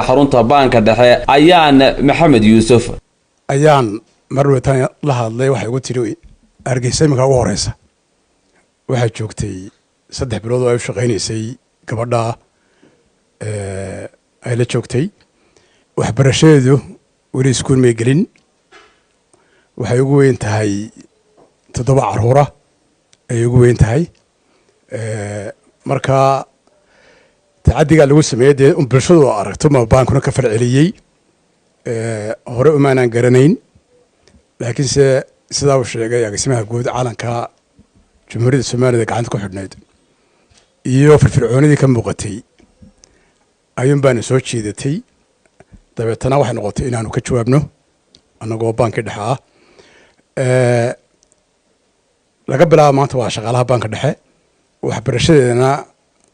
xarunta baanka dhexe ayaan Maxamed Yuusuf ayaan marwatan la hadlay waxa ugu tiri Hargeysa imika ugu horeysa waxa joogtay 3 bilood oo ay shaqeynaysay gabadha ay la joogtay waxbarashadeedu wali iskuul ma gelin waxay ugu weyn tahay 7 caruura ay ugu weyn tahay marka تعدي قال لوسم يدي برشلونة أركتهم بانكونا كفر عليي هراء ما نقرنين لكن سداوش جاي اسمها جود عالم كا جمهورية الصومال ذاك عندكم حدنيد يو في الفرعوني ذي كم بقتي أيام بان سوتشي ذاتي طيب تناوح نقطة إن أنا كتشوا ابنه أنا جو بانك دحاء لقبلها ما توا شغالها بانك دحاء وحبرشة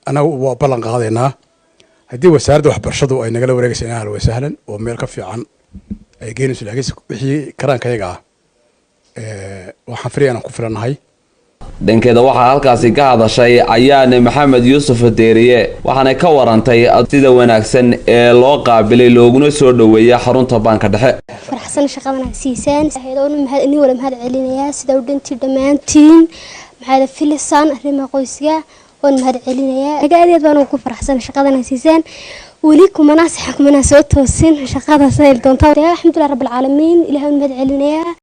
أنا وبلغ قاضينا هدي وسارد وحبرشدو أي نقل ورقة أهلا وسهلا وميل كفي عن أي جينس العجيز وحي كران كيجا وحفري أنا كفرنا هاي dhankeeda waxa halkaasi ka hadashay ayaan Maxamed Yuusuf Deeriye waxaana ka warantay sida wanaagsan ee loo qaabilay looguna soo dhaweeyay xarunta baanka dhexe farxsan shaqadan siisaan saxiidoon mahad wala mahad celinaya sida u dhantii dhamaantiin maxaa filisaan arrimaha qoyska ونهار علينا أجا أنا كوفر حسن شقادنا سيسان وليكم مناصح كمنا سوتو السن شقادة سائل تنطور يا الحمد لله رب العالمين إلى هون مهد علينا